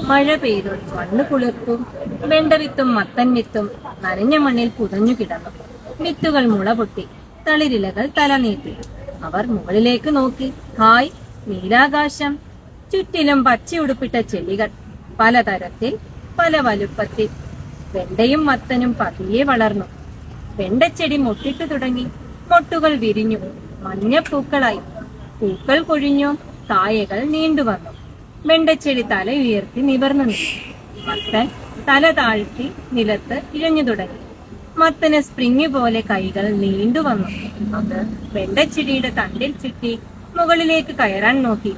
മഴ പെയ്തു മണ്ണ് കുളിർത്തു. വെണ്ടവിത്തും മത്തൻ വിത്തും നനഞ്ഞ മണ്ണിൽ പുതഞ്ഞു കിടന്നു. വിത്തുകൾ മുള പൊട്ടി, തളിരിലകൾ തല നീട്ടി. അവർ മുകളിലേക്ക് നോക്കി. ഹായ്, നീലാകാശം! ചുറ്റിലും പച്ചയുടുപ്പിട്ട ചെടികൾ, പലതരത്തിൽ പല വലുപ്പത്തിൽ. വെണ്ടയും മത്തനും പതിയെ വളർന്നു. വെണ്ടച്ചെടി മൊട്ടിട്ടു തുടങ്ങി. മൊട്ടുകൾ വിരിഞ്ഞു, മഞ്ഞപ്പൂക്കളായി. പൂക്കൾ കൊഴിഞ്ഞു, കായകൾ നീണ്ടുവന്നു. വെണ്ടച്ചെടി തല ഉയർത്തി നിവർന്നു നിന്നു. മത്തൻ തല താഴ്ത്തി നിലത്ത് ഇഴഞ്ഞു തുടങ്ങി. മത്തന് സ്പ്രിങ് പോലെ കൈകൾ നീണ്ടുവന്നു. അത് വെണ്ടച്ചെടിയുടെ തണ്ടിൽ ചുറ്റി മുകളിലേക്ക് കയറാൻ നോക്കി.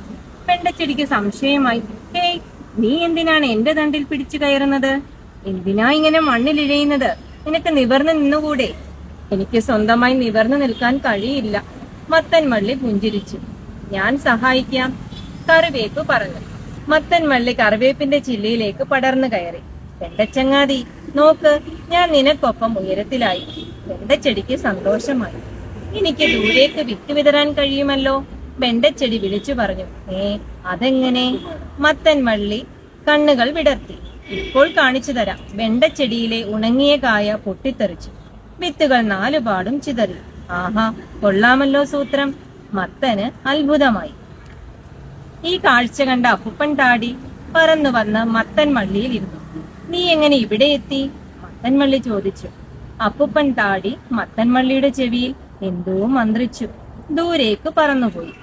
വെണ്ടച്ചെടിക്ക് സംശയമായി. ഹേയ്, നീ എന്തിനാണ് എന്റെ തണ്ടിൽ പിടിച്ചു കയറുന്നത്? എന്തിനാ ഇങ്ങനെ മണ്ണിലിഴയുന്നത്? നിനക്ക് നിവർന്നു നിന്നുകൂടെ? എനിക്ക് സ്വന്തമായി നിവർന്നു നിൽക്കാൻ കഴിയില്ല. മത്തൻ വള്ളി പുഞ്ചിരിച്ചു. ഞാൻ സഹായിക്കാം, കറിവേപ്പ് പറഞ്ഞു. മത്തൻ വള്ളി കറിവേപ്പിന്റെ ചില്ലയിലേക്ക് പടർന്നു കയറി. വെണ്ടച്ചങ്ങാതി, നോക്ക്, ഞാൻ നിനക്കൊപ്പം ഉയരത്തിലായി. വെണ്ടച്ചെടിക്ക് സന്തോഷമായി. എനിക്ക് ദൂരേക്ക് വിത്ത് വിതറാൻ കഴിയുമല്ലോ, വെണ്ടച്ചെടി വിളിച്ചു പറഞ്ഞു. അതെങ്ങനെ? മത്തൻ വള്ളി കണ്ണുകൾ വിടർത്തി. ഇപ്പോൾ കാണിച്ചു തരാം. വെണ്ടച്ചെടിയിലെ ഉണങ്ങിയ കായ പൊട്ടിത്തെറിച്ചു. വിത്തുകൾ നാലുപാടും ചിതറി. ആഹാ, കൊള്ളാമല്ലോ സൂത്രം. മത്തന് അത്ഭുതമായി. ഈ കാഴ്ച കണ്ട അപ്പുപ്പൻ താടി പറന്നു വന്ന് മത്തൻ വള്ളിയിൽ ഇരുന്നു. നീ എങ്ങനെ ഇവിടെ എത്തി? മത്തൻ വള്ളി ചോദിച്ചു. അപ്പുപ്പൻ താടി മത്തൻ വള്ളിയുടെ ചെവിയിൽ എന്തോ മന്ത്രിച്ചു. ദൂരേക്ക് പറന്നുപോയി.